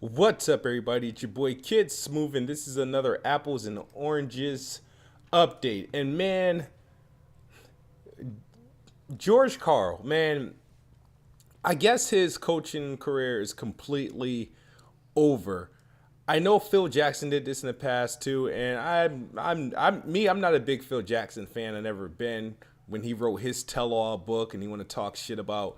What's up, everybody? It's your boy KidSmoove, and this is another Apples and Oranges update. And man, George Karl, man, I guess his coaching career is completely over. I know Phil Jackson did this in the past too, and I'm not a big Phil Jackson fan. I never been when he wrote his tell-all book and he want to talk shit about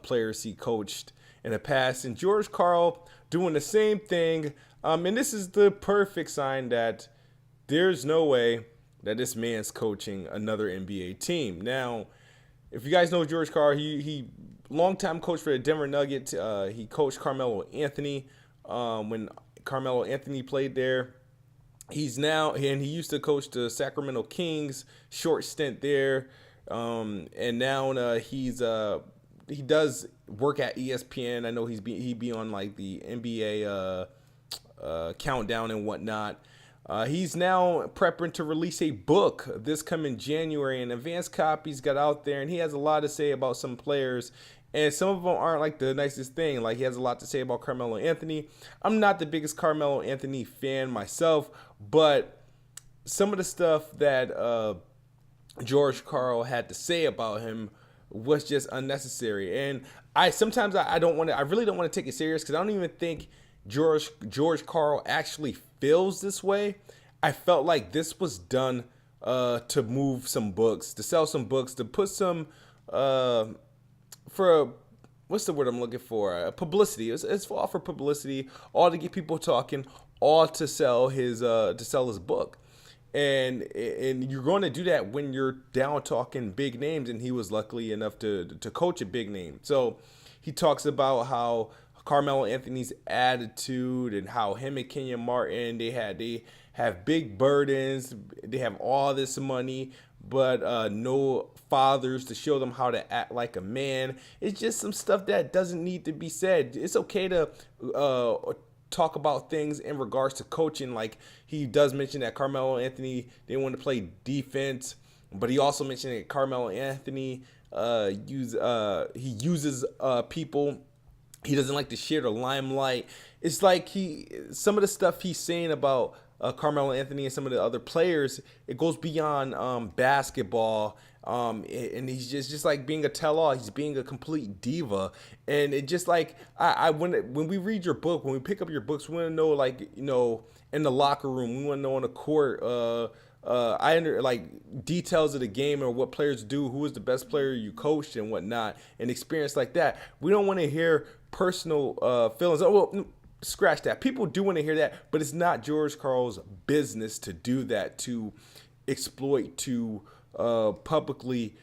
players he coached in the past. And George Karl doing the same thing. And this is the perfect sign that there's no way that this man's coaching another NBA team. Now, if you guys know George Karl, he longtime coach for the Denver Nuggets. He coached Carmelo Anthony when Carmelo Anthony played there. He used to coach the Sacramento Kings, short stint there, and now he does work at ESPN. I know he be on like the NBA countdown and whatnot. He's now prepping to release a book this coming January, and advanced copies got out there, and he has a lot to say about some players. And some of them aren't like the nicest thing. Like, he has a lot to say about Carmelo Anthony. I'm not the biggest Carmelo Anthony fan myself, but some of the stuff that George Karl had to say about him was just unnecessary. And I don't want to. I really don't want to take it serious because I don't even think George Karl actually feels this way. I felt like this was done to move some books, to sell some books, to put some what's the word I'm looking for? Publicity. It's all for publicity, all to get people talking, all to sell his book. And you're going to do that when you're down talking big names, and he was lucky enough to coach a big name. So he talks about how Carmelo Anthony's attitude and how him and Kenyon Martin they have big burdens, they have all this money, but no fathers to show them how to act like a man. It's just some stuff that doesn't need to be said. It's okay to talk about things in regards to coaching. Like, he does mention that Carmelo Anthony didn't want to play defense, but he also mentioned that Carmelo Anthony uses people. He doesn't like to share the limelight. It's like some of the stuff he's saying about Carmelo Anthony and some of the other players, it goes beyond basketball. And he's just like being a tell-all. He's being a complete diva. And it just like when we read your book, when we pick up your books, we want to know, like, in the locker room, we want to know on the court. Like details of the game or what players do, who is the best player you coached and whatnot, and experience like that. We don't want to hear personal feelings. Oh, well, scratch that. People do want to hear that, but it's not George Karl's business to do that, to exploit, to publicly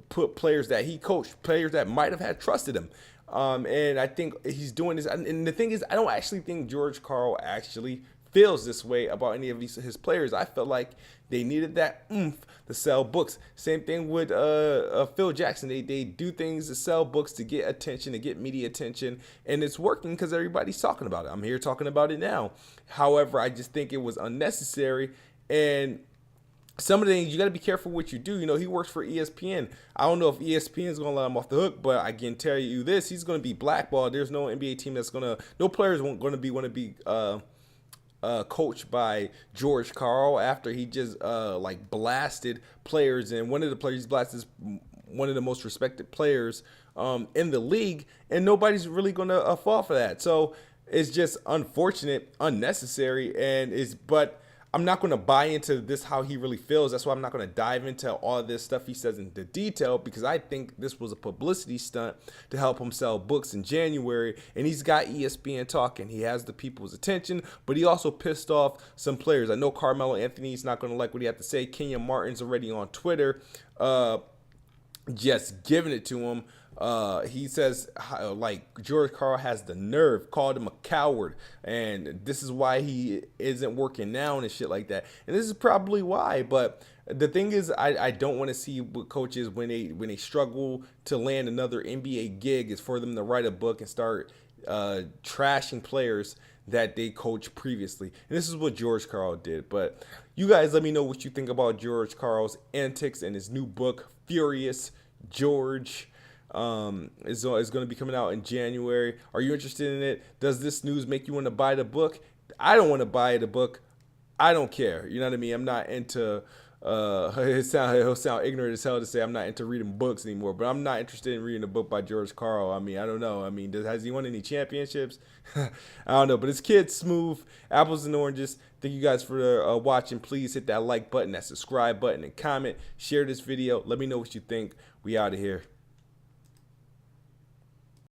put players that he coached, players that might have had trusted him. And I think he's doing this. And the thing is, I don't actually think George Karl actually feels this way about any of his players. I felt like they needed that oomph to sell books. Same thing with Phil Jackson. They do things to sell books, to get attention, to get media attention, and it's working because everybody's talking about it. I'm here talking about it now. However, I just think it was unnecessary, and some of the things you got to be careful what you do. He works for ESPN. I don't know if ESPN is going to let him off the hook, but I can tell you this: he's going to be blackballed. There's no NBA team no players want to be coached by George Karl after he just like blasted players, and one of the players he blasted is one of the most respected players in the league, and nobody's really gonna fall for that. So it's just unfortunate, unnecessary, but I'm not going to buy into this how he really feels. That's why I'm not going to dive into all of this stuff he says in the detail, because I think this was a publicity stunt to help him sell books in January. And he's got ESPN talking. He has the people's attention, but he also pissed off some players. I know Carmelo Anthony's not going to like what he had to say. Kenyon Martin's already on Twitter just giving it to him. He says like George Karl has the nerve, called him a coward, and this is why he isn't working now and shit like that. And this is probably why. But the thing is, I don't want to see what coaches when they struggle to land another NBA gig is for them to write a book and start trashing players that they coached previously. And this is what George Karl did. But you guys let me know what you think about George Karl's antics and his new book, Furious George. is going to be coming out in January. Are you interested in it? Does this news make you want to buy the book? I don't want to buy the book. I don't care. You know what I mean? I'm not into. It'll sound ignorant as hell to say I'm not into reading books anymore, but I'm not interested in reading a book by George Carl. I mean, I don't know. I mean, has he won any championships? I don't know. But it's KidSmoove, Apples and Oranges. Thank you guys for watching. Please hit that like button, that subscribe button, and comment. Share this video. Let me know what you think. We out of here.